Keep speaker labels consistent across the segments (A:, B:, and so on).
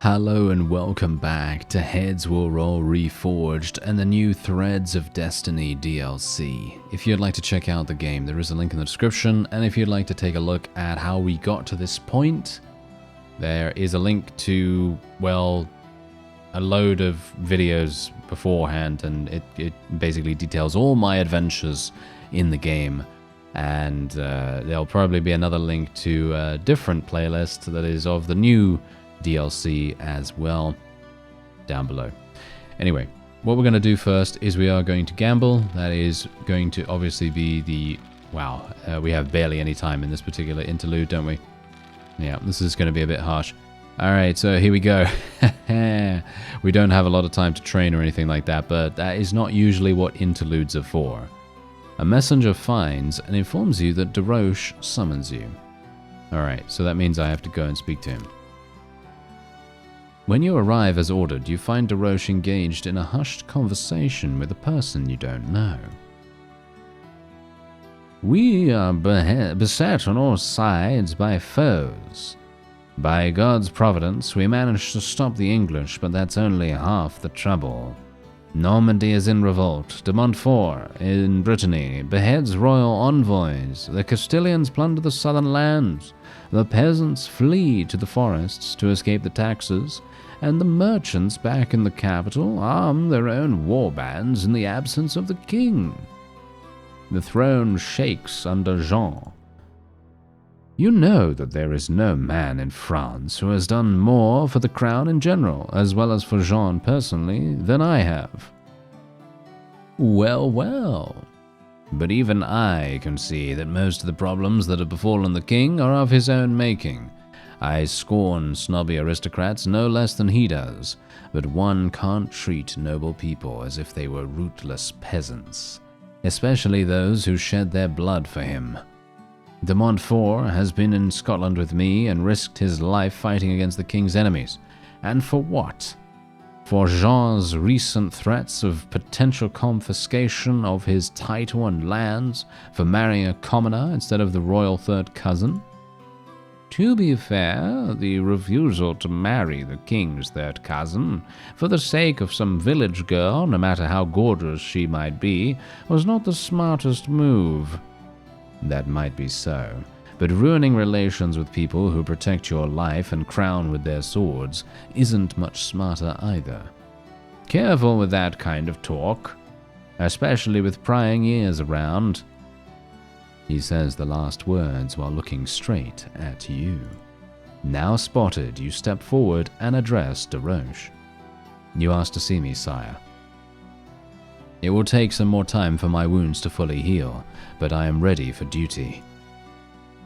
A: Hello and welcome back to HWR Reforged and the new Threads of Destiny DLC. If you'd like to check out the game, there is a link in the description, and if you'd like to take a look at how we got to this point, there is a link to, well, a load of videos beforehand, and it basically details all my adventures in the game. And there'll probably be another link to a different playlist that is of the new DLC as well down below. Anyway, what we're going to do first is we are going to gamble. That is going to obviously be the... Wow, we have barely any time in this particular interlude, don't we? Yeah, this is going to be a bit harsh. Alright, so here we go. We don't have a lot of time to train or anything like that, but that is not usually what interludes are for. A messenger finds and informs you that Deroche summons you. Alright, so that means I have to go and speak to him. When you arrive as ordered, you find Deroche engaged in a hushed conversation with a person you don't know. We are beset on all sides by foes. By God's providence, we managed to stop the English, but that's only half the trouble. Normandy is in revolt. De Montfort, in Brittany, beheads royal envoys. The Castilians plunder the southern lands. The peasants flee to the forests to escape the taxes, and the merchants back in the capital arm their own war bands in the absence of the king. The throne shakes under Jean. You know that there is no man in France who has done more for the crown in general, as well as for Jean personally, than I have. Well, well. But even I can see that most of the problems that have befallen the king are of his own making. I scorn snobby aristocrats no less than he does, but one can't treat noble people as if they were rootless peasants, especially those who shed their blood for him. De Montfort has been in Scotland with me and risked his life fighting against the king's enemies. And for what? For Jean's recent threats of potential confiscation of his title and lands, for marrying a commoner instead of the royal third cousin? To be fair, the refusal to marry the king's third cousin, for the sake of some village girl, no matter how gorgeous she might be, was not the smartest move. That might be so, but ruining relations with people who protect your life and crown with their swords isn't much smarter either. Careful with that kind of talk, especially with prying ears around. He says the last words while looking straight at you. Now spotted, you step forward and address Deroche. You asked to see me, sire. It will take some more time for my wounds to fully heal, but I am ready for duty.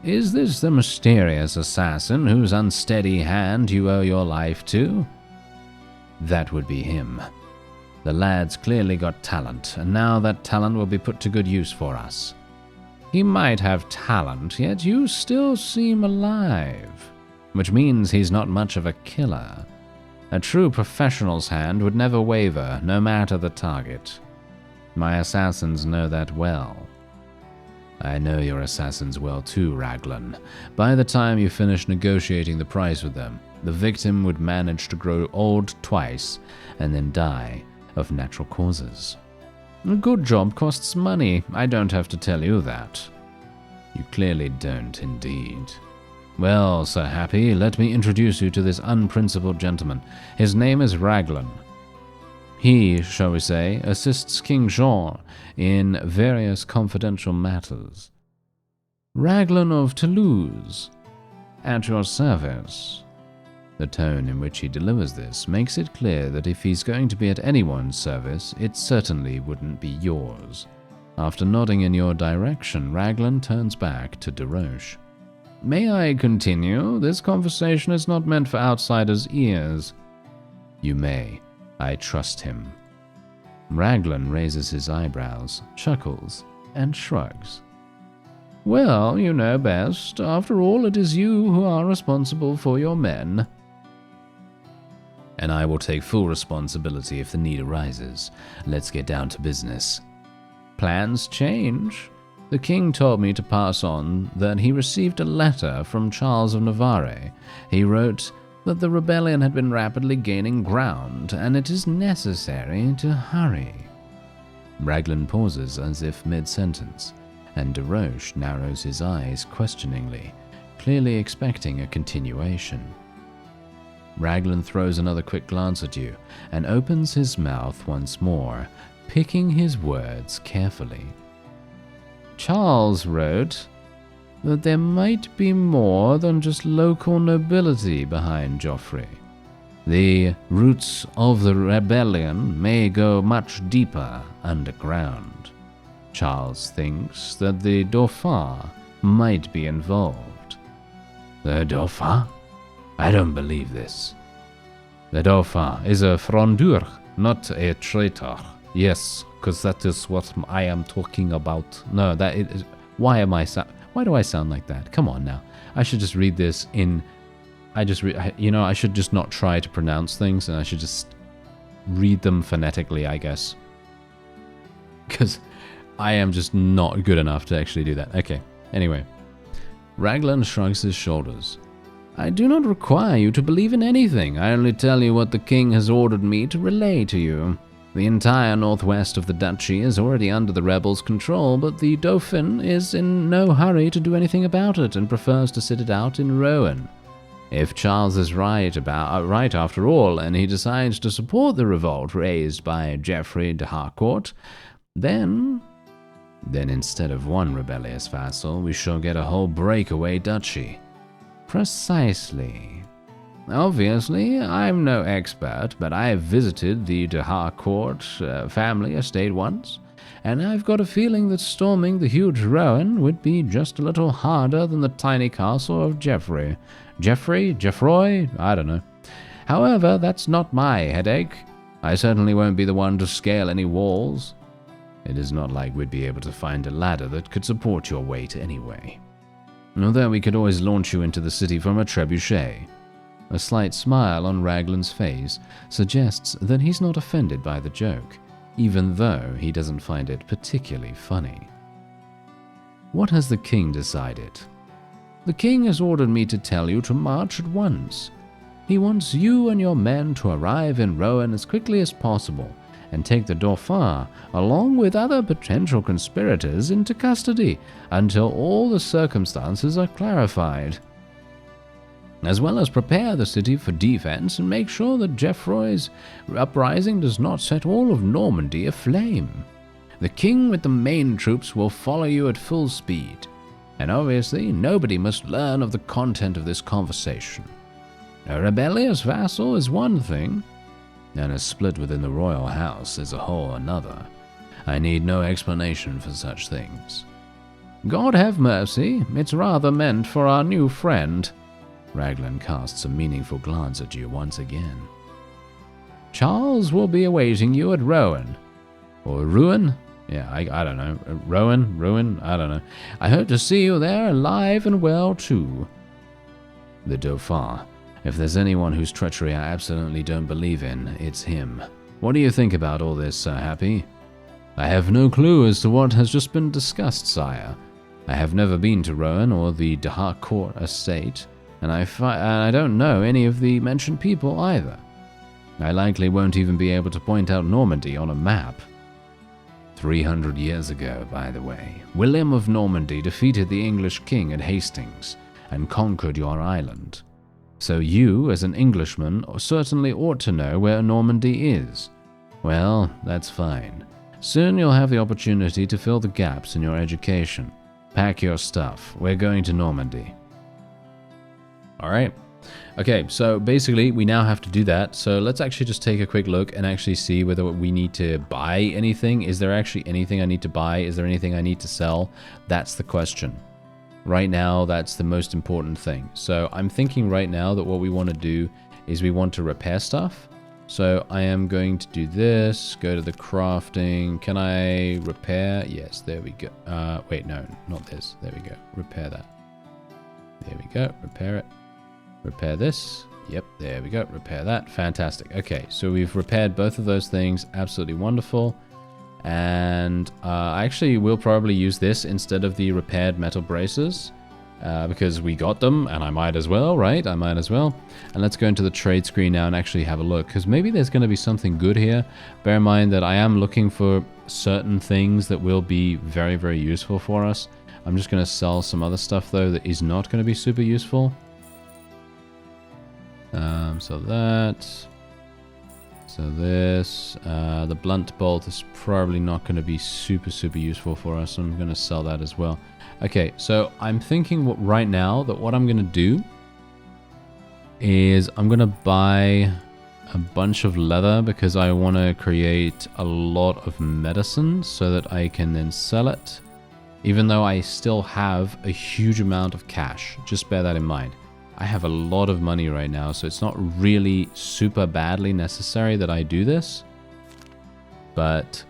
A: Is this the mysterious assassin whose unsteady hand you owe your life to? That would be him. The lad's clearly got talent, and now that talent will be put to good use for us. He might have talent, yet you still seem alive, which means he's not much of a killer. A true professional's hand would never waver, no matter the target. My assassins know that well. I know your assassins well too, Raglan. By the time you finish negotiating the price with them, the victim would manage to grow old twice and then die of natural causes. A good job costs money. I don't have to tell you that. You clearly don't indeed. Well, Sir Happy, let me introduce you to this unprincipled gentleman. His name is Raglan. He, shall we say, assists King Jean in various confidential matters. Raglan of Toulouse, at your service. The tone in which he delivers this makes it clear that if he's going to be at anyone's service, it certainly wouldn't be yours. After nodding in your direction, Raglan turns back to Deroche. May I continue? This conversation is not meant for outsiders' ears. You may. I trust him. Raglan raises his eyebrows, chuckles, and shrugs. Well, you know best. After all, it is you who are responsible for your men. And I will take full responsibility if the need arises. Let's get down to business. Plans change. The king told me to pass on that he received a letter from Charles of Navarre. He wrote, that the rebellion had been rapidly gaining ground, and it is necessary to hurry. Raglan pauses as if mid-sentence, and Desroches narrows his eyes questioningly, clearly expecting a continuation. Raglan throws another quick glance at you, and opens his mouth once more, picking his words carefully. Charles wrote that there might be more than just local nobility behind Joffrey. The roots of the rebellion may go much deeper underground. Charles thinks that the Dauphin might be involved. The Dauphin? I don't believe this. The Dauphin is a frondeur, not a traitor. Yes, because that is what I am talking about. No, that is... Why do I sound like that? Come on now. I should just read this in... I should just not try to pronounce things, and I should just read them phonetically, I guess. Because I am just not good enough to actually do that. Okay, anyway. Raglan shrugs his shoulders. I do not require you to believe in anything. I only tell you what the king has ordered me to relay to you. The entire northwest of the duchy is already under the rebels' control, but the Dauphin is in no hurry to do anything about it and prefers to sit it out in Rowan. If Charles is right after all, and he decides to support the revolt raised by Geoffrey de Harcourt, then instead of one rebellious vassal, we shall get a whole breakaway duchy. Precisely. Obviously, I'm no expert, but I have visited the de Harcourt family estate once, and I've got a feeling that storming the huge Rowan would be just a little harder than the tiny castle of Geoffrey, I don't know. However, that's not my headache. I certainly won't be the one to scale any walls. It is not like we'd be able to find a ladder that could support your weight anyway. Although we could always launch you into the city from a trebuchet. A slight smile on Raglan's face suggests that he's not offended by the joke, even though he doesn't find it particularly funny. What has the king decided? The king has ordered me to tell you to march at once. He wants you and your men to arrive in Rowan as quickly as possible and take the Dauphin, along with other potential conspirators, into custody until all the circumstances are clarified, as well as prepare the city for defense and make sure that Geoffroy's uprising does not set all of Normandy aflame. The king with the main troops will follow you at full speed, and obviously nobody must learn of the content of this conversation. A rebellious vassal is one thing, and a split within the royal house is a whole another. I need no explanation for such things. God have mercy, it's rather meant for our new friend. Raglan casts a meaningful glance at you once again. Charles will be awaiting you at Rowan. Or Ruin? Yeah, I don't know. Ruin? I don't know. I hope to see you there alive and well, too. The Dauphin. If there's anyone whose treachery I absolutely don't believe in, it's him. What do you think about all this, Sir Happy? I have no clue as to what has just been discussed, sire. I have never been to Rowan or the de Harcourt estate, and I don't know any of the mentioned people either. I likely won't even be able to point out Normandy on a map. 300 years ago, by the way, William of Normandy defeated the English king at Hastings and conquered your island. So you, as an Englishman, certainly ought to know where Normandy is. Well, that's fine. Soon you'll have the opportunity to fill the gaps in your education. Pack your stuff. We're going to Normandy. Alright. Okay, so basically we now have to do that. So let's actually just take a quick look and actually see whether we need to buy anything. Is there actually anything I need to buy? Is there anything I need to sell? That's the question. Right now, that's the most important thing. So I'm thinking right now that what we want to do is we want to repair stuff. So I am going to do this, go to the crafting. Can I repair? Yes, there we go. Wait, no, not this. There we go. Repair that. There we go. Repair it. Repair this. Yep, there we go. Repair that. Fantastic. Okay, so we've repaired both of those things. Absolutely wonderful. And I actually will probably use this instead of the repaired metal braces. because we got them, and I might as well, right? I might as well. And let's go into the trade screen now and actually have a look, because maybe there's going to be something good here. Bear in mind that I am looking for certain things that will be very, very useful for us. I'm just going to sell some other stuff, though, that is not going to be super useful. So that... So this, the blunt bolt is probably not going to be super, super useful for us. I'm going to sell that as well. Okay, so I'm thinking right now that what I'm going to do is I'm going to buy a bunch of leather because I want to create a lot of medicine so that I can then sell it, even though I still have a huge amount of cash. Just bear that in mind. I have a lot of money right now, so it's not really super badly necessary that I do this. But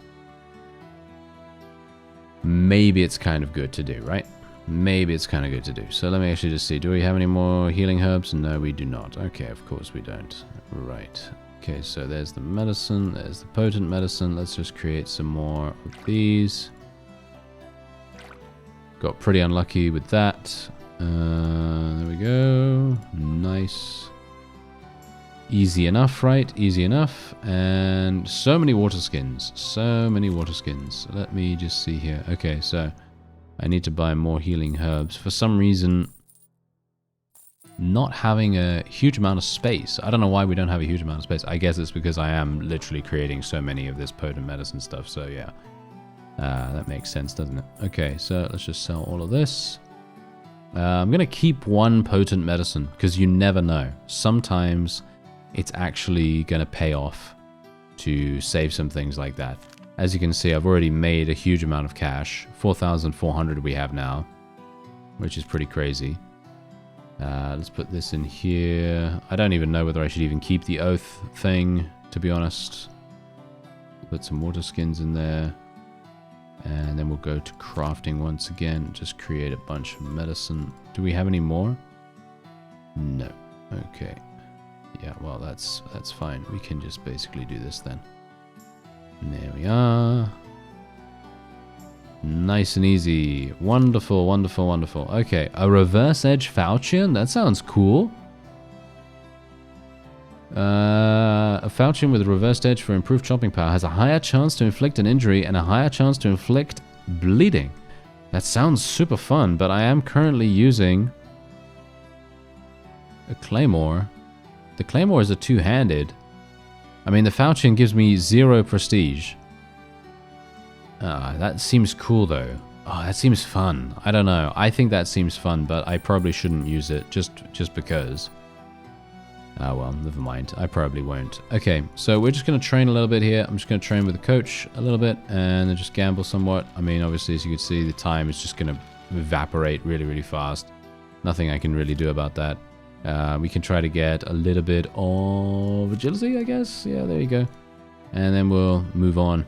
A: maybe it's kind of good to do, right? Maybe it's kind of good to do. So let me actually just see. Do we have any more healing herbs? No, we do not. Okay, of course we don't. Right. Okay, so there's the medicine. There's the potent medicine. Let's just create some more of these. Got pretty unlucky with that. There we go. Nice. Easy enough, right? Easy enough. And so many water skins. So many water skins. Let me just see here. Okay, so I need to buy more healing herbs. For some reason, not having a huge amount of space. I don't know why we don't have a huge amount of space. I guess it's because I am literally creating so many of this potent medicine stuff. So yeah, that makes sense, doesn't it? Okay, so let's just sell all of this. I'm going to keep one potent medicine because you never know. Sometimes it's actually going to pay off to save some things like that. As you can see, I've already made a huge amount of cash. 4,400 we have now, which is pretty crazy. Let's put this in here. I don't even know whether I should even keep the oath thing, to be honest. Put some water skins in there. And then we'll go to crafting once again. Just create a bunch of medicine. Do we have any more? No. Okay. Yeah, well, that's fine. We can just basically do this then. And there we are. Nice and easy. Wonderful, wonderful, wonderful. Okay, a reverse edge falchion? That sounds cool. A falchion with a reversed edge for improved chopping power has a higher chance to inflict an injury and a higher chance to inflict bleeding. That sounds super fun, but I am currently using a claymore. The claymore is a two-handed. I mean, the falchion gives me 0 prestige. That seems cool, though. Oh, that seems fun. I don't know. I think that seems fun, but I probably shouldn't use it just because. Ah, well, never mind. I probably won't. Okay, so we're just going to train a little bit here. I'm just going to train with the coach a little bit and then just gamble somewhat. I mean, obviously, as you can see, the time is just going to evaporate really, really fast. Nothing I can really do about that. We can try to get a little bit of agility, I guess. Yeah, there you go. And then we'll move on.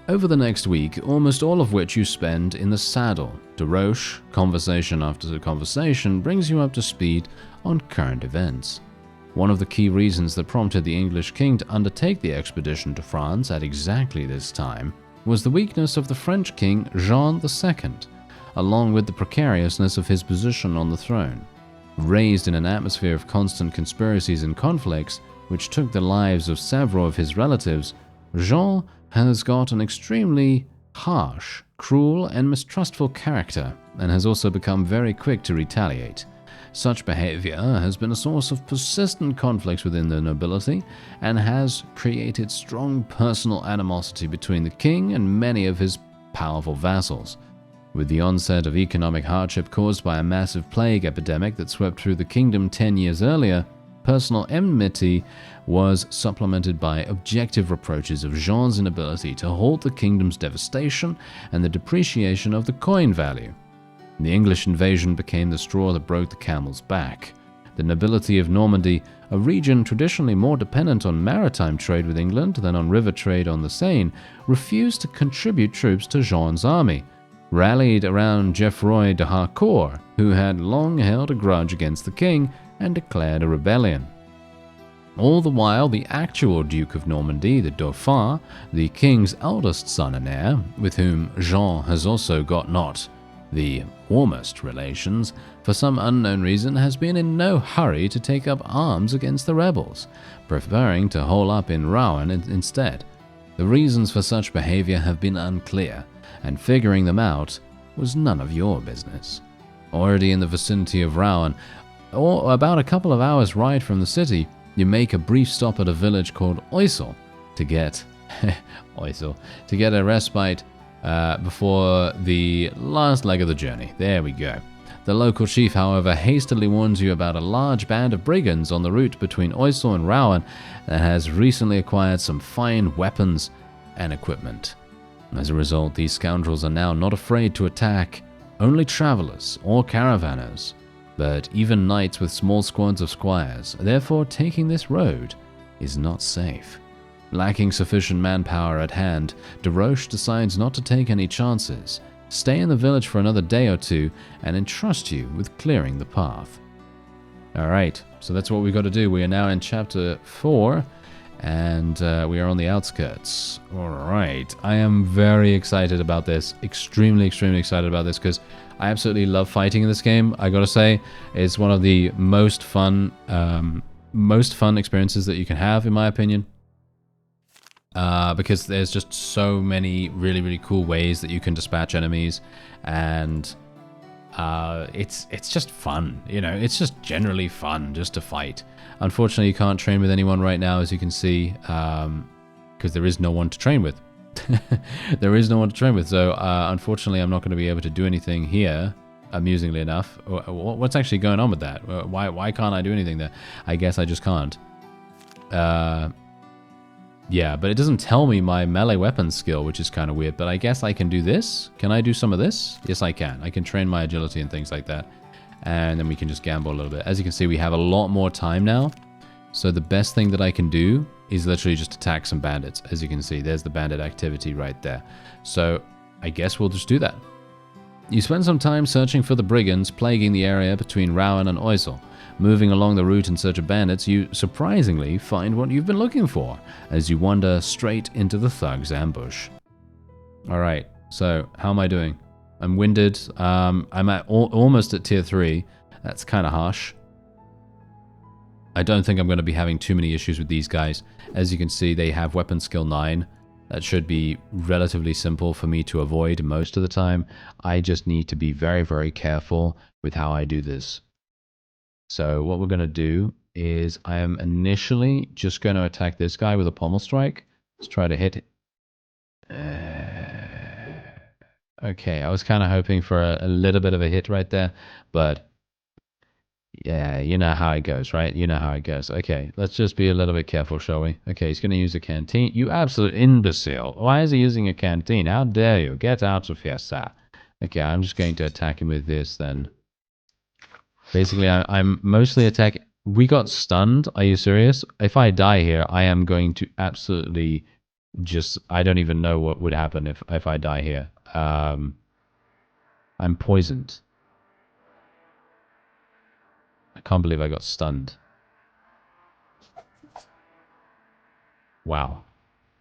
A: Over the next week, almost all of which you spend in the saddle. De Roche, conversation after conversation, brings you up to speed on current events. One of the key reasons that prompted the English king to undertake the expedition to France at exactly this time was the weakness of the French king Jean II, along with the precariousness of his position on the throne. Raised in an atmosphere of constant conspiracies and conflicts, which took the lives of several of his relatives, Jean has got an extremely harsh, cruel, and mistrustful character, and has also become very quick to retaliate. Such behavior has been a source of persistent conflicts within the nobility and has created strong personal animosity between the king and many of his powerful vassals. With the onset of economic hardship caused by a massive plague epidemic that swept through the kingdom 10 years earlier, personal enmity was supplemented by objective reproaches of Jean's inability to halt the kingdom's devastation and the depreciation of the coin value. The English invasion became the straw that broke the camel's back. The nobility of Normandy, a region traditionally more dependent on maritime trade with England than on river trade on the Seine, refused to contribute troops to Jean's army, rallied around Geoffroy de Harcourt, who had long held a grudge against the king, and declared a rebellion. All the while, the actual Duke of Normandy, the Dauphin, the king's eldest son and heir, with whom Jean has also got not the warmest relations, for some unknown reason has been in no hurry to take up arms against the rebels, preferring to hole up in Rowan instead. The reasons for such behavior have been unclear, and figuring them out was none of your business. Already in the vicinity of Rowan, or about a couple of hours' ride from the city, you make a brief stop at a village called Oisel to get a respite before the last leg of the journey. There we go. The local chief, however, hastily warns you about a large band of brigands on the route between Oisel and Rowan that has recently acquired some fine weapons and equipment. As a result, these scoundrels are now not afraid to attack only travelers or caravanners, but even knights with small squads of squires. Therefore, taking this road is not safe. Lacking sufficient manpower at hand, DeRoche decides not to take any chances, stay in the village for another day or two, and entrust you with clearing the path. Alright, so that's what we've got to do. We are now in Chapter 4, and we are on the outskirts. Alright, I am very excited about this. Extremely excited about this, because I absolutely love fighting in this game. I gotta say, it's one of the most fun experiences that you can have, in my opinion. Because there's just so many really cool ways that you can dispatch enemies, and it's just fun, you know. It's just generally fun just to fight. Unfortunately, you can't train with anyone right now, as you can see, because there is no one to train with. There is no one to train with, so unfortunately I'm not going to be able to do anything here, amusingly enough. What's actually going on with that? Why can't I do anything there? I guess I just can't. Yeah, but it doesn't tell me my melee weapon skill, which is kind of weird. But I guess I can do this. Can I do some of this? Yes, I can. I can train my agility and things like that. And then we can just gamble a little bit. As you can see, we have a lot more time now. So the best thing that I can do is literally just attack some bandits. As you can see, there's the bandit activity right there. So I guess we'll just do that. You spend some time searching for the brigands plaguing the area between Rowan and Oisel. Moving along the route in search of bandits, you surprisingly find what you've been looking for as you wander straight into the thugs' ambush. Alright, so how am I doing? I'm winded. I'm almost at tier 3. That's kind of harsh. I don't think I'm going to be having too many issues with these guys. As you can see, they have weapon skill 9. That should be relatively simple for me to avoid most of the time. I just need to be very careful with how I do this. So what we're going to do is I am initially just going to attack this guy with a pommel strike. Let's try to hit it. Okay, I was kind of hoping for a little bit of a hit right there, but yeah, you know how it goes, right? You know how it goes. Okay, let's just be a little bit careful, shall we? Okay, he's going to use a canteen. You absolute imbecile. Why is he using a canteen? How dare you? Get out of here, sir. Okay, I'm just going to attack him with this then. Basically, I'm mostly attacking. We got stunned. Are you serious? If I die here, I am going to absolutely just... I don't even know what would happen if I die here. I'm poisoned. I can't believe I got stunned. Wow.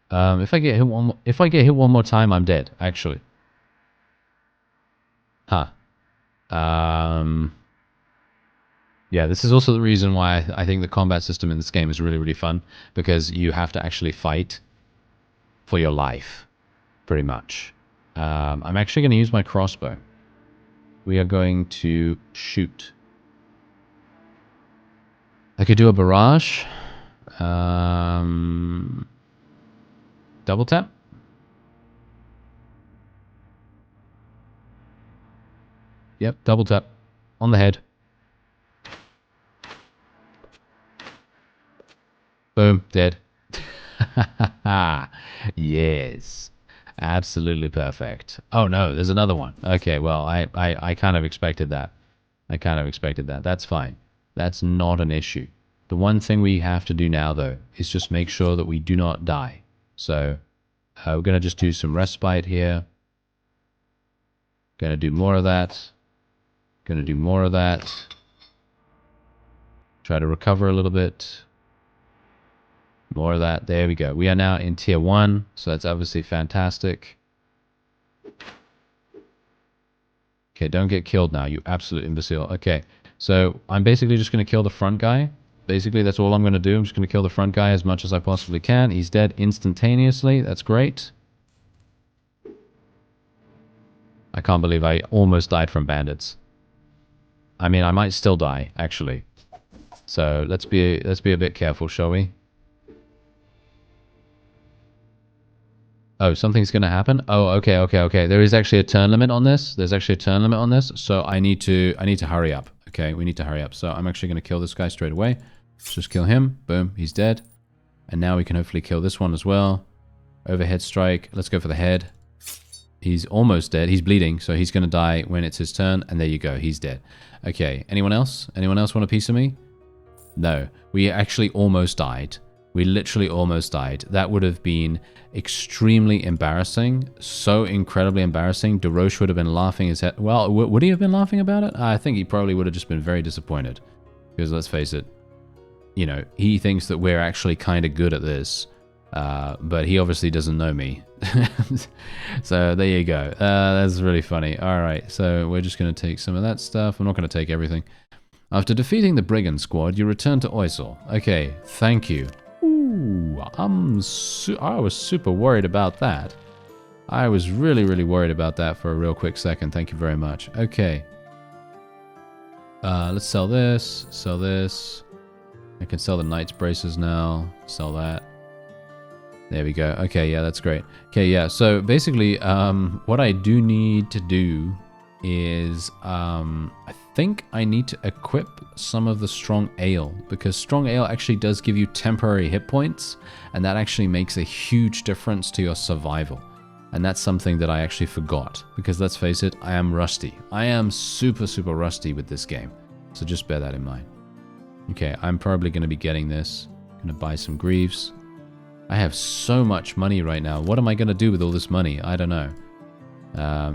A: If I get hit one more time, I'm dead. Actually. Huh. Yeah, this is also the reason why I think the combat system in this game is really fun, because you have to actually fight for your life, pretty much. I'm actually going to use my crossbow. We are going to shoot. I could do a barrage. Double tap. Yep, double tap on the head. Boom, dead. Yes. Absolutely perfect. Oh no, there's another one. Okay, well, I kind of expected that. That's fine. That's not an issue. The one thing we have to do now, though, is just make sure that we do not die. So, we're going to just do some respite here. Going to do more of that. Going to do more of that. Try to recover a little bit. More of that. There we go. We are now in tier 1, so that's obviously fantastic. Okay, don't get killed now, you absolute imbecile. Okay, so I'm basically just going to kill the front guy. Basically, that's all I'm going to do. I'm just going to kill the front guy as much as I possibly can. He's dead instantaneously. That's great. I can't believe I almost died from bandits. I mean, I might still die, actually. So let's be a bit careful, shall we? Oh, something's gonna happen? Oh, okay. There is actually a turn limit on this. There's actually a turn limit on this, so I need to hurry up. Okay, we need to hurry up. So I'm actually gonna kill this guy straight away. Let's just kill him. Boom, he's dead. And now we can hopefully kill this one as well. Overhead strike. Let's go for the head. He's almost dead. He's bleeding, so he's gonna die when it's his turn. And there you go, he's dead. Okay, anyone else? Anyone else want a piece of me? No, we actually almost died. We literally almost died. That would have been extremely embarrassing. So incredibly embarrassing. DeRoche would have been laughing his head. Well, would he have been laughing about it? I think he probably would have just been very disappointed. Because let's face it, you know, he thinks that we're actually kind of good at this. But he obviously doesn't know me. So there you go. That's really funny. Alright, so we're just going to take some of that stuff. I'm not going to take everything. After defeating the brigand squad, you return to Oisel. Okay, thank you. Ooh, I was super worried about that. I was really, really worried about that for a real quick second. Thank you very much. Okay. Let's sell this. Sell this. I can sell the knight's braces now. Sell that. There we go. Okay, yeah, that's great. Okay, yeah, so basically, what I do need to do is, I think I need to equip some of the strong ale, because strong ale actually does give you temporary hit points, and that actually makes a huge difference to your survival. And that's something that I actually forgot, because let's face it, I am rusty. I am super, super rusty with this game. So just bear that in mind. Okay, I'm probably going to be getting this. I'm going to buy some greaves. I have so much money right now. What am I going to do with all this money? I don't know.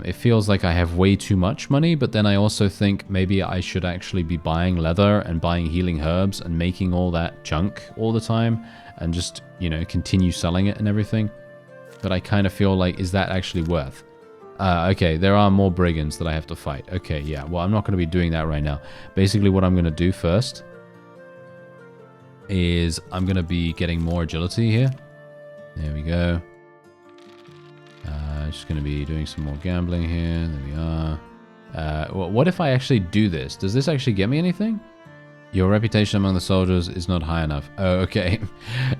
A: It feels like I have way too much money, but then I also think maybe I should actually be buying leather and buying healing herbs and making all that junk all the time and just, you know, continue selling it and everything. But I kind of feel like, is that actually worth? Okay, there are more brigands that I have to fight. Okay, yeah, well, I'm not going to be doing that right now. Basically, what I'm going to do first is I'm going to be getting more agility here. There we go. Just going to be doing some more gambling here. There we are. Well, what if I actually do this? Does this actually get me anything? Your reputation among the soldiers is not high enough. Oh, okay.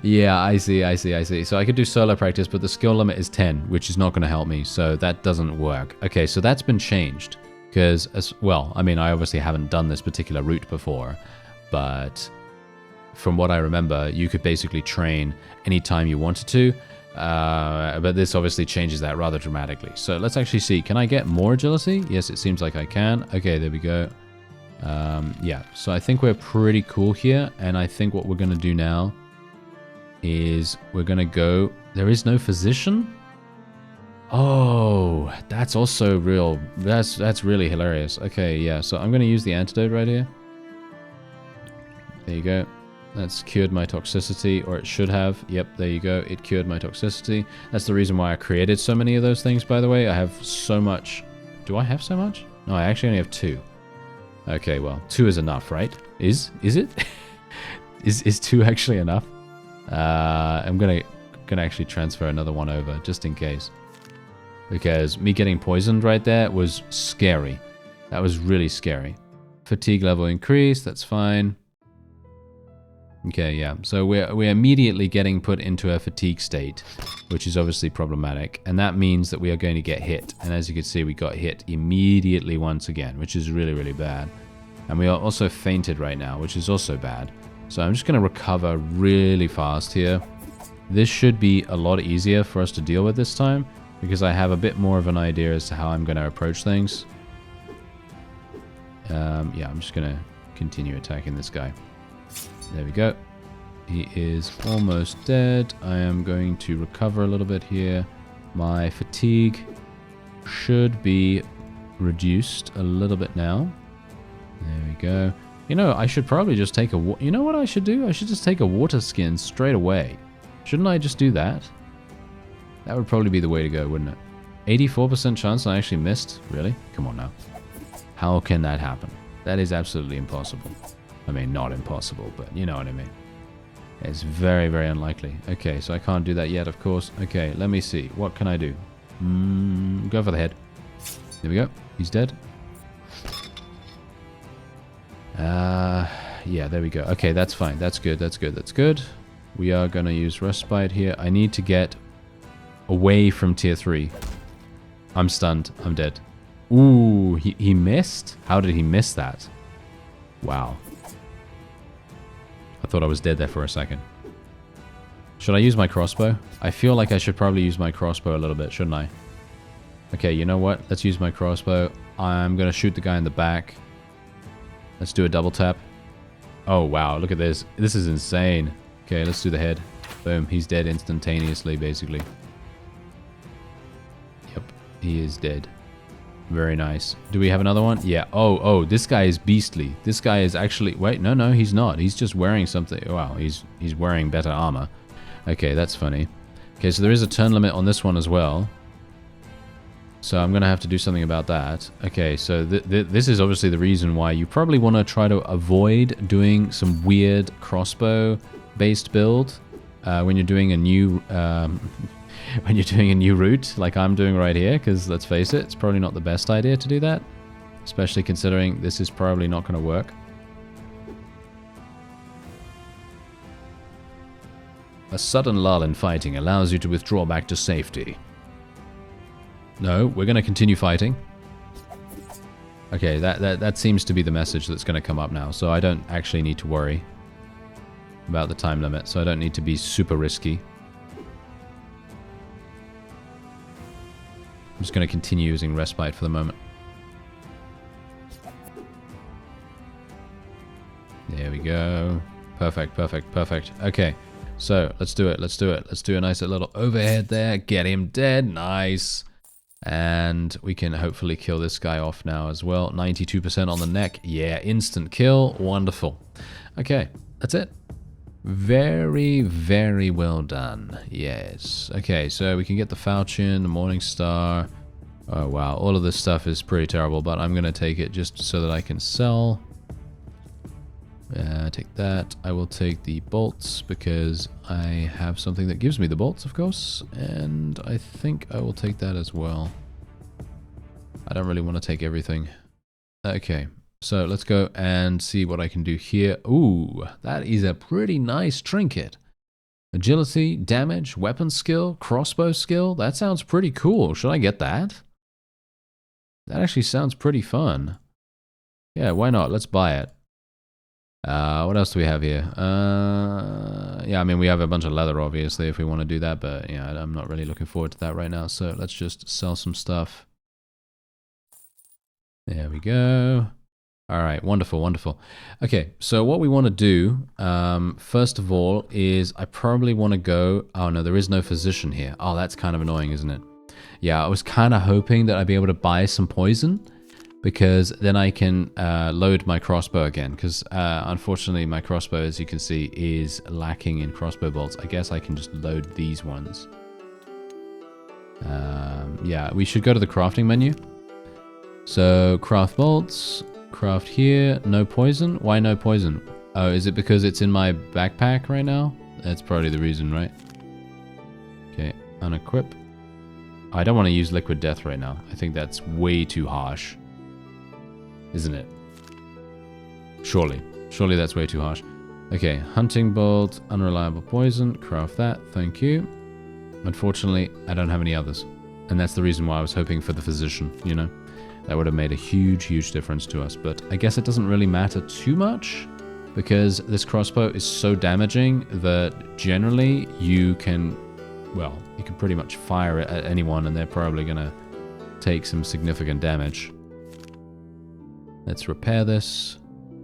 A: Yeah, I see. So I could do solo practice, but the skill limit is 10, which is not going to help me. So that doesn't work. Okay, so that's been changed. Because, well, I mean, I obviously haven't done this particular route before. But from what I remember, you could basically train anytime you wanted to. But this obviously changes that rather dramatically. So let's actually see. Can I get more agility? Yes, it seems like I can. Okay, there we go. Yeah, so I think we're pretty cool here. And I think what we're going to do now is we're going to go... There is no physician? Oh, that's also real. That's really hilarious. Okay, yeah, so I'm going to use the antidote right here. There you go. That's cured my toxicity, or it should have. Yep, there you go. It cured my toxicity. That's the reason why I created so many of those things, by the way. I have so much. Do I have so much? No, I actually only have 2. Okay, well, 2 is enough, right? Is it? is 2 actually enough? I'm gonna actually transfer another one over, just in case. Because me getting poisoned right there was scary. That was really scary. Fatigue level increased, that's fine. Okay, yeah, so we're immediately getting put into a fatigue state, which is obviously problematic, and that means that we are going to get hit. And as you can see, we got hit immediately once again, which is really, really bad. And we are also fainted right now, which is also bad. So I'm just going to recover really fast here. This should be a lot easier for us to deal with this time, because I have a bit more of an idea as to how I'm going to approach things. Yeah, I'm just going to continue attacking this guy. There we go. He is almost dead. I am going to recover a little bit here. My fatigue should be reduced a little bit now. There we go. You know, I should probably just take a... You know what I should do? I should just take a water skin straight away. Shouldn't I just do that? That would probably be the way to go, wouldn't it? 84% chance I actually missed? Really? Come on now. How can that happen? That is absolutely impossible. I mean, not impossible, but you know what I mean. It's very, very unlikely. Okay, so I can't do that yet, of course. Okay, let me see. What can I do? Go for the head. There we go. He's dead. Yeah, there we go. Okay, that's fine. That's good. That's good. That's good. We are going to use respite here. I need to get away from tier 3. I'm stunned. I'm dead. Ooh, he missed? How did he miss that? Wow. I thought I was dead there for a second. Should I use my crossbow? I feel like I should probably use my crossbow a little bit, shouldn't I? Okay, you know what? Let's use my crossbow. I'm going to shoot the guy in the back. Let's do a double tap. Oh, wow. Look at this. This is insane. Okay, let's do the head. Boom. He's dead instantaneously, basically. Yep. He is dead. Very nice. Do we have another one? Yeah. Oh, this guy is beastly. This guy is actually... Wait, no, he's not. He's just wearing something... Wow, he's wearing better armor. Okay, that's funny. Okay, so there is a turn limit on this one as well. So I'm going to have to do something about that. Okay, so this is obviously the reason why you probably want to try to avoid doing some weird crossbow-based build when you're doing a new route like I'm doing right here, because let's face it, it's probably not the best idea to do that, especially considering this is probably not going to work. A sudden lull in fighting allows you to withdraw back to safety. No, we're going to continue fighting. Okay, that seems to be the message that's going to come up now, so I don't actually need to worry about the time limit, so I don't need to be super risky. I'm just going to continue using respite for the moment. There we go. Perfect, perfect, perfect. Okay, so let's do it, let's do it. Let's do a nice little overhead there. Get him dead. Nice. And we can hopefully kill this guy off now as well. 92% on the neck. Yeah, instant kill. Wonderful. Okay, that's it. Very, very well done. Yes. Okay, so we can get the falchion, the morning star. Oh, wow. All of this stuff is pretty terrible, but I'm going to take it just so that I can sell. Take that. I will take the bolts because I have something that gives me the bolts, of course. And I think I will take that as well. I don't really want to take everything. Okay, so let's go and see what I can do here. Ooh, that is a pretty nice trinket. Agility, damage, weapon skill, crossbow skill. That sounds pretty cool. Should I get that? That actually sounds pretty fun. Yeah, why not? Let's buy it. What else do we have here? Yeah, I mean, we have a bunch of leather, obviously, if we want to do that, but yeah, I'm not really looking forward to that right now, so let's just sell some stuff. There we go. All right, wonderful, wonderful. Okay, so what we want to do, first of all, is I probably want to go... Oh, no, there is no physician here. Oh, that's kind of annoying, isn't it? Yeah, I was kind of hoping that I'd be able to buy some poison, because then I can load my crossbow again, because unfortunately my crossbow, as you can see, is lacking in crossbow bolts. I guess I can just load these ones. Yeah, we should go to the crafting menu. So, craft bolts, craft here, no poison. Why no poison? Oh, is it because it's in my backpack right now? That's probably the reason, right? Okay, unequip. I don't want to use liquid death right now. I think that's way too harsh. Isn't it? Surely. Surely that's way too harsh. Okay, hunting bolt, unreliable poison, craft that, thank you. Unfortunately, I don't have any others. And that's the reason why I was hoping for the physician, you know? That would have made a huge, huge difference to us. But I guess it doesn't really matter too much, because this crossbow is so damaging that generally you can, well, you can pretty much fire it at anyone and they're probably going to take some significant damage. Let's repair this.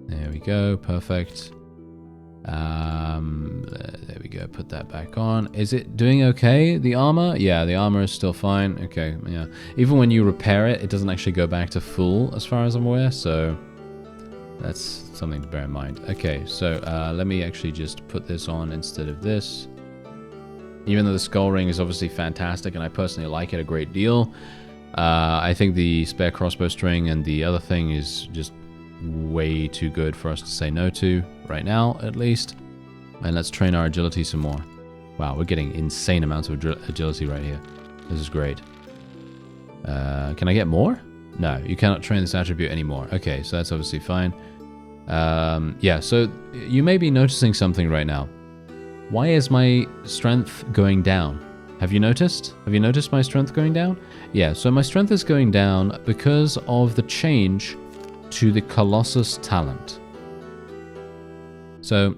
A: There we go. Perfect. There we go. Put that back on. Is it doing okay, the armor? Yeah, the armor is still fine. Okay, yeah. Even when you repair it, it doesn't actually go back to full, as far as I'm aware, so that's something to bear in mind. Okay, so let me actually just put this on instead of this. Even though the skull ring is obviously fantastic, and I personally like it a great deal, I think the spare crossbow string and the other thing is just way too good for us to say no to right now, at least. And let's train our agility some more. Wow, we're getting insane amounts of agility right here. This is great. Can I get more? No, you cannot train this attribute anymore. Okay, so that's obviously fine. Yeah, so you may be noticing something right now. Why is my strength going down? Have you noticed? Have you noticed my strength going down? Yeah, so my strength is going down because of the change to the Colossus talent. So,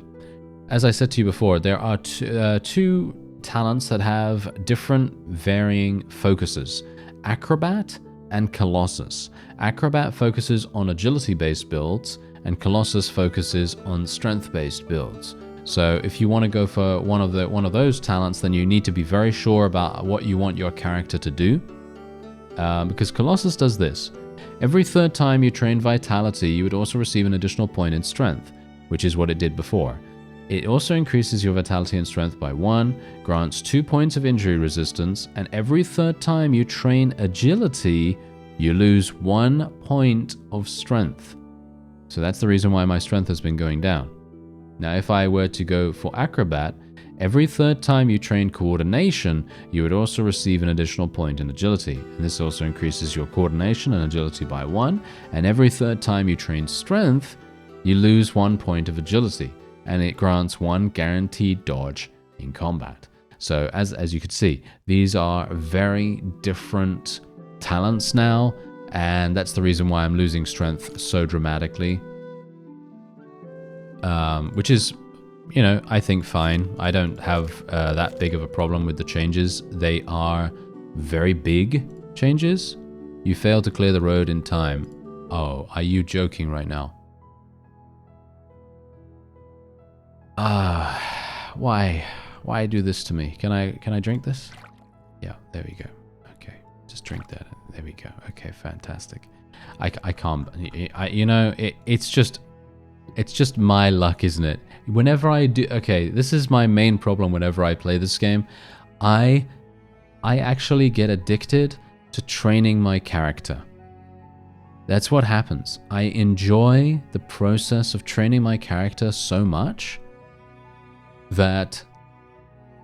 A: as I said to you before, there are two talents that have different varying focuses. Acrobat and Colossus. Acrobat focuses on agility-based builds, and Colossus focuses on strength-based builds. So if you want to go for one of those talents, then you need to be very sure about what you want your character to do. Because Colossus does this. Every third time you train Vitality, you would also receive an additional point in Strength, which is what it did before. It also increases your Vitality and Strength by 1, grants 2 points of injury resistance, and every third time you train Agility, you lose 1 point of Strength. So that's the reason why my Strength has been going down. Now, if I were to go for Acrobat, every third time you train Coordination, you would also receive an additional point in Agility. And this also increases your Coordination and Agility by 1. And every third time you train Strength, you lose 1 point of Agility. And it grants 1 guaranteed dodge in combat. So as you could see, these are very different talents now. And that's the reason why I'm losing Strength so dramatically. Which is, you know, I think fine. I don't have that big of a problem with the changes. They are very big changes. You failed to clear the road in time. Oh, are you joking right now? Why do this to me? Can I drink this? Yeah, there we go. Okay, just drink that. There we go. Okay, fantastic. I can't. You know, it's just my luck, isn't it? Whenever I do... Okay, this is my main problem whenever I play this game. I actually get addicted to training my character. That's what happens. I enjoy the process of training my character so much that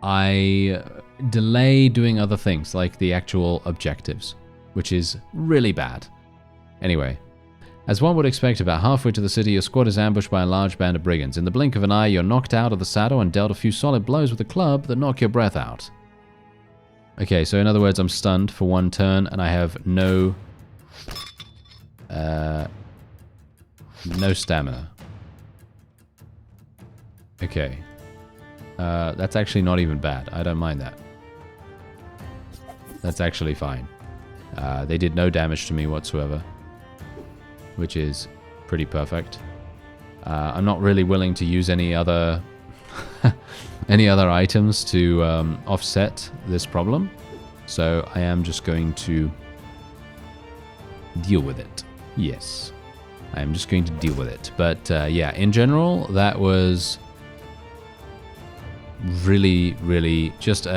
A: I delay doing other things, like the actual objectives, which is really bad. Anyway... As one would expect, about halfway to the city, your squad is ambushed by a large band of brigands. In the blink of an eye, you're knocked out of the saddle and dealt a few solid blows with a club that knock your breath out. Okay, so in other words, I'm stunned for 1 turn, and I have no stamina. Okay. That's actually not even bad. I don't mind that. That's actually fine. They did no damage to me whatsoever, which is pretty perfect. I'm not really willing to use any other items to offset this problem, so I am just going to deal with it. Yes, I am just going to deal with it. But yeah, in general, that was really just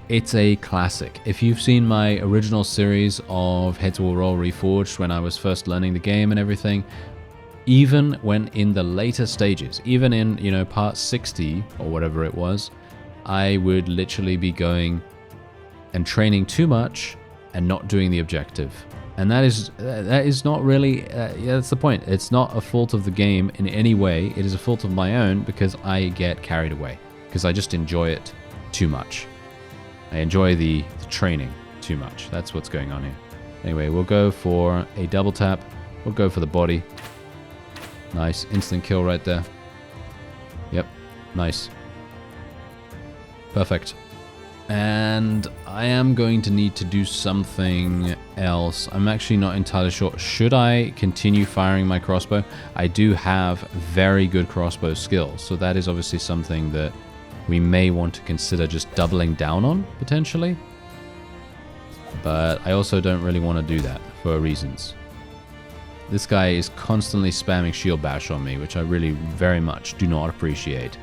A: it's a classic. If you've seen my original series of HWR Reforged when I was first learning the game and everything, even when in the later stages, even in, you know, part 60 or whatever it was, I would literally be going and training too much and not doing the objective. And that is not really, yeah, that's the point. It's not a fault of the game in any way. It is a fault of my own because I get carried away, because I just enjoy it too much. I enjoy the training too much. That's what's going on here. Anyway, we'll go for a double tap. We'll go for the body. Nice. Instant kill right there. Yep. Nice. Perfect. And I am going to need to do something else. I'm actually not entirely sure. Should I continue firing my crossbow? I do have very good crossbow skills, so that is obviously something that we may want to consider just doubling down on, potentially. But I also don't really want to do that for reasons. This guy is constantly spamming shield bash on me, which I really very much do not appreciate.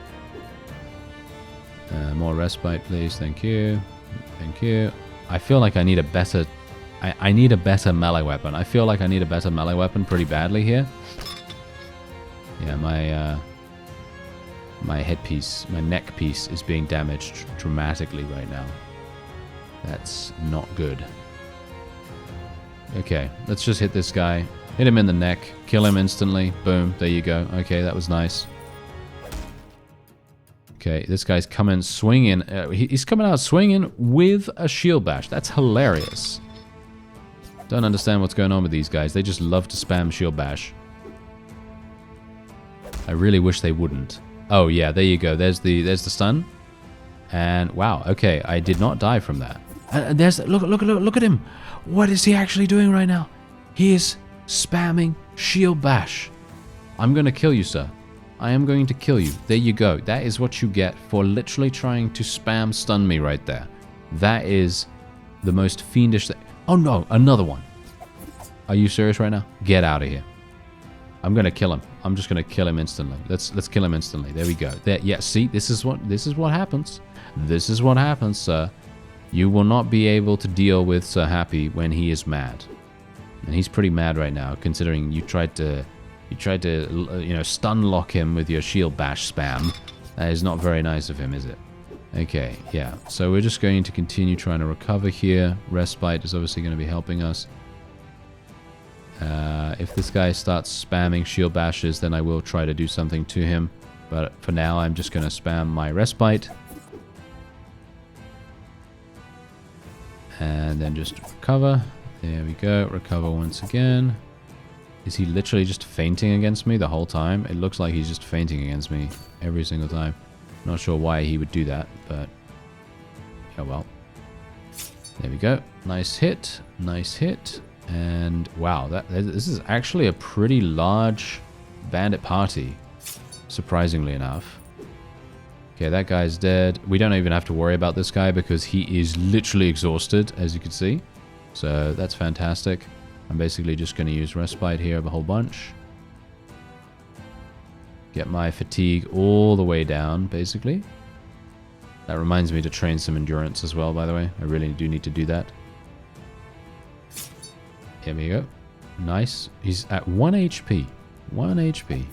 A: More respite, please. Thank you. Thank you. I feel like I need a better I need a better melee weapon. I feel like I need a better melee weapon pretty badly here. Yeah, my headpiece, my neck piece is being damaged dramatically right now. That's not good. Okay, let's just hit this guy. Hit him in the neck. Kill him instantly. Boom. There you go. Okay, that was nice. Okay, this guy's coming swinging. He's coming out swinging with a shield bash. That's hilarious. Don't understand what's going on with these guys. They just love to spam shield bash. I really wish they wouldn't. Oh yeah, there you go. There's the stun. And wow, okay, I did not die from that. Look at him. What is he actually doing right now? He is spamming shield bash. I'm gonna kill you, sir. I am going to kill you. There you go. That is what you get for literally trying to spam stun me right there. That is the most fiendish thing. Oh no, another one. Are you serious right now? Get out of here. I'm gonna kill him. I'm just gonna kill him instantly. Let's kill him instantly. There we go. There, yeah, see, this is what happens. This is what happens, sir. You will not be able to deal with Sir Happy when he is mad. And he's pretty mad right now, considering you tried to stun lock him with your shield bash spam. That is not very nice of him, is it? Okay, yeah. So we're just going to continue trying to recover here. Respite is obviously going to be helping us. If this guy starts spamming shield bashes, then I will try to do something to him. But for now, I'm just going to spam my respite. And then just recover. There we go. Recover once again. Is he literally just fainting against me the whole time? It looks like he's just fainting against me every single time. Not sure why he would do that, but oh well. There we go. Nice hit. Nice hit. And wow, this is actually a pretty large bandit party, surprisingly enough. Okay, that guy's dead. We don't even have to worry about this guy because he is literally exhausted, as you can see. So that's fantastic. I'm basically just going to use respite here of a whole bunch. Get my fatigue all the way down, basically. That reminds me to train some endurance as well, by the way. I really do need to do that. Here we go. Nice. He's at 1 HP. 1 HP.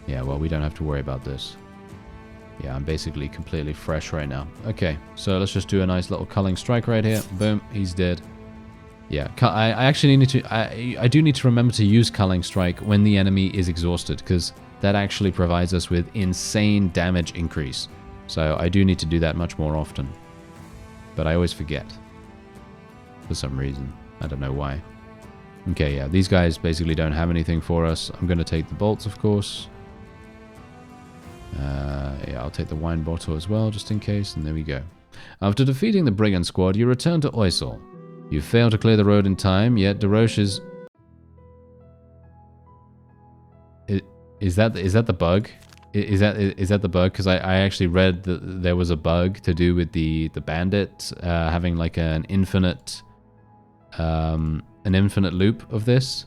A: Yeah, well, we don't have to worry about this. Yeah, I'm basically completely fresh right now. Okay, so let's just do a nice little culling strike right here. Boom, he's dead. Yeah, I actually need to... I do need to remember to use culling strike when the enemy is exhausted, because that actually provides us with insane damage increase. So I do need to do that much more often. But I always forget. For some reason. I don't know why. Okay, yeah, these guys basically don't have anything for us. I'm going to take the bolts, of course. Yeah, I'll take the wine bottle as well, just in case, and there we go. After defeating the brigand squad, you return to Oysel. You fail to clear the road in time, yet Darosh is... Is that the bug? Is that the bug? Because I actually read that there was a bug to do with the bandit having like an infinite loop of this.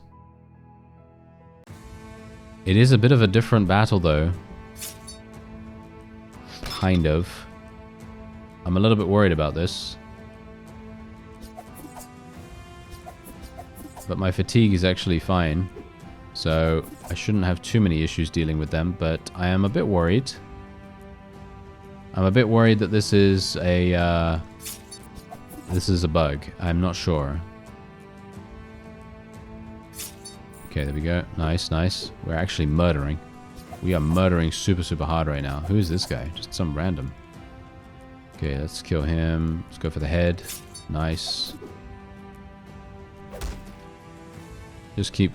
A: It is a bit of a different battle though. Kind of. I'm a little bit worried about this. But my fatigue is actually fine. So I shouldn't have too many issues dealing with them, but I am a bit worried. I'm a bit worried that this is a bug. I'm not sure. Okay, there we go. Nice, nice. We're actually murdering. We are murdering super, super hard right now. Who is this guy? Just some random. Okay, let's kill him. Let's go for the head. Nice. Just keep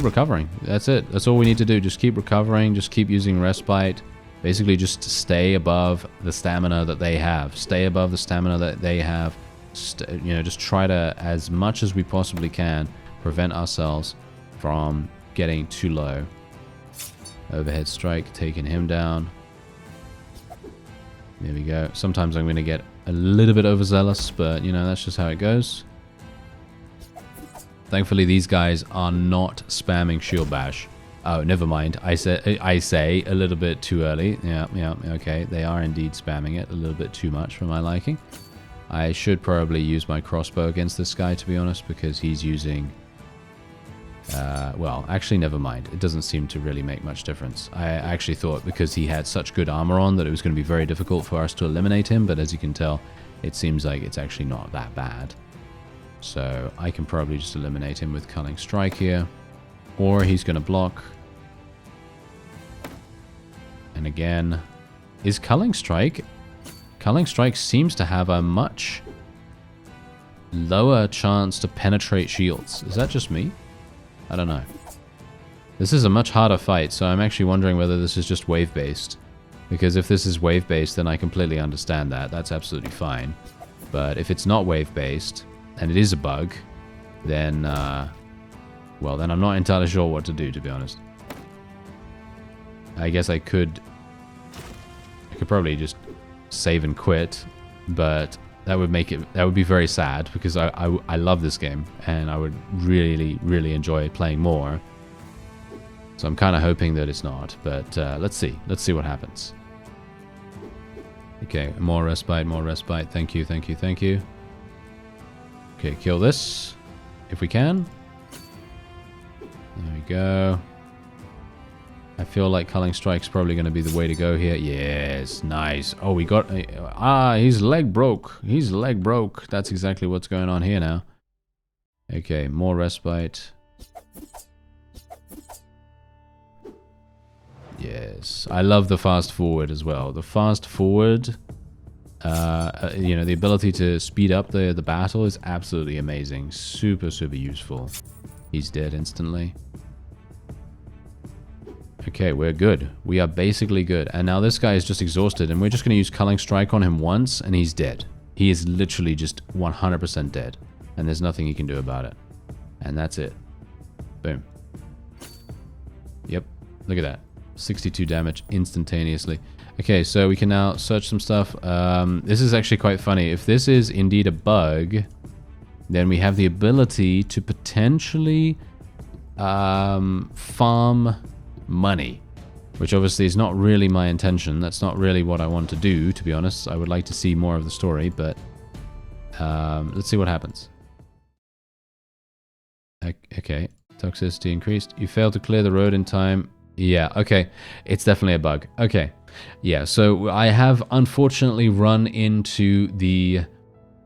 A: recovering. That's it. That's all we need to do. Just keep recovering. Just keep using respite. Basically, just stay above the stamina that they have. Stay above the stamina that they have. Just try to, as much as we possibly can, prevent ourselves from getting too low. Overhead strike, taking him down. There we go. Sometimes I'm going to get a little bit overzealous, but, that's just how it goes. Thankfully, these guys are not spamming shield bash. Oh, never mind. I say a little bit too early. Yeah, okay. They are indeed spamming it a little bit too much for my liking. I should probably use my crossbow against this guy, to be honest, because he's using... well, actually, never mind. It doesn't seem to really make much difference. I actually thought because he had such good armor on that it was going to be very difficult for us to eliminate him, but as you can tell, it seems like it's actually not that bad. So I can probably just eliminate him with Culling Strike here, or he's going to block. And again, is Culling Strike... Culling Strike seems to have a much lower chance to penetrate shields. Is that just me? I don't know. This is a much harder fight, so I'm actually wondering whether this is just wave-based. Because if this is wave-based, then I completely understand that. That's absolutely fine. But if it's not wave-based, and it is a bug, then, well, then I'm not entirely sure what to do, to be honest. I guess I could probably just save and quit, but that would make it, that would be very sad, because I love this game, and I would really, really enjoy playing more. So I'm kind of hoping that it's not, but let's see what happens. Okay, more respite, thank you, thank you, thank you. Okay, kill this, if we can. There we go. I feel like Culling Strike's probably going to be the way to go here. Yes, nice. Oh, we got... his leg broke. His leg broke. That's exactly what's going on here now. Okay, more respite. Yes, I love the fast forward as well. The fast forward, you know, the ability to speed up the battle is absolutely amazing. Super, super useful. He's dead instantly. Okay, we're good. We are basically good. And now this guy is just exhausted, and we're just going to use Culling Strike on him once, and he's dead. He is literally just 100% dead. And there's nothing he can do about it. And that's it. Boom. Yep, look at that. 62 damage instantaneously. Okay, so we can now search some stuff. This is actually quite funny. If this is indeed a bug, then we have the ability to potentially farm money, which obviously is not really my intention. That's not really what I want to do, to be honest. I would like to see more of the story, but let's see what happens. Okay, toxicity increased. You failed to clear the road in time. Yeah, okay. It's definitely a bug. Okay. Yeah, so I have unfortunately run into the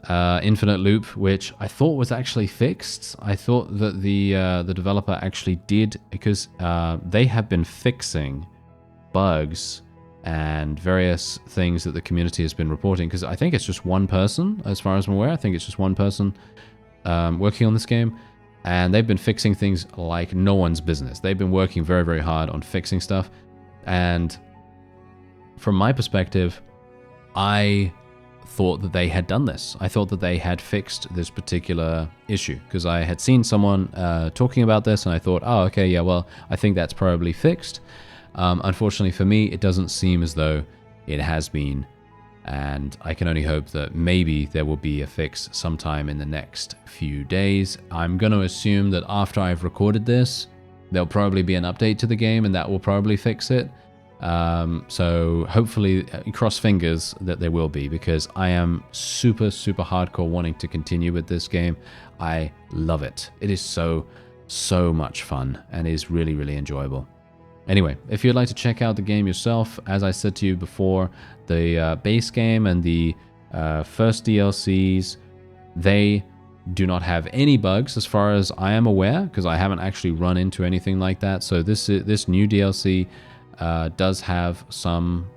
A: infinite loop, which I thought was actually fixed. I thought that the developer actually did, because they have been fixing bugs and various things that the community has been reporting, because I think it's just one person, as far as I'm aware. I think it's just one person working on this game. And they've been fixing things like no one's business. They've been working very, very hard on fixing stuff. And from my perspective, I thought that they had done this. I thought that they had fixed this particular issue, because I had seen someone talking about this, and I thought, oh, okay, yeah, well, I think that's probably fixed. Unfortunately for me, it doesn't seem as though it has been. And I can only hope that maybe there will be a fix sometime in the next few days. I'm going to assume that after I've recorded this, there'll probably be an update to the game, and that will probably fix it. So hopefully, cross fingers that there will be, because I am super, super hardcore wanting to continue with this game. I love it. It is so, so much fun, and is really, really enjoyable. Anyway, if you'd like to check out the game yourself, as I said to you before, the base game and the first DLCs, they do not have any bugs as far as I am aware, because I haven't actually run into anything like that. So this new DLC does have some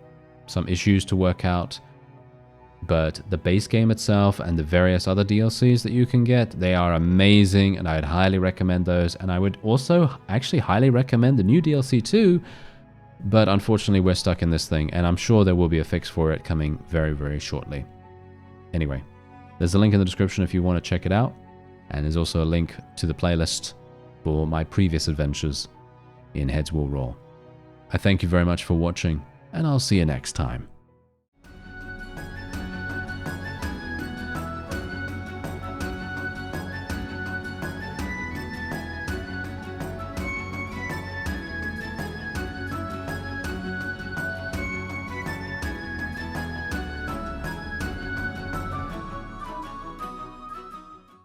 A: issues to work out, but the base game itself and the various other DLCs that you can get, they are amazing, and I'd highly recommend those. And I would also actually highly recommend the new DLC too, but unfortunately we're stuck in this thing, and I'm sure there will be a fix for it coming very, very shortly. Anyway, there's a link in the description if you want to check it out, and there's also a link to the playlist for my previous adventures in HWR. I thank you very much for watching, and I'll see you next time.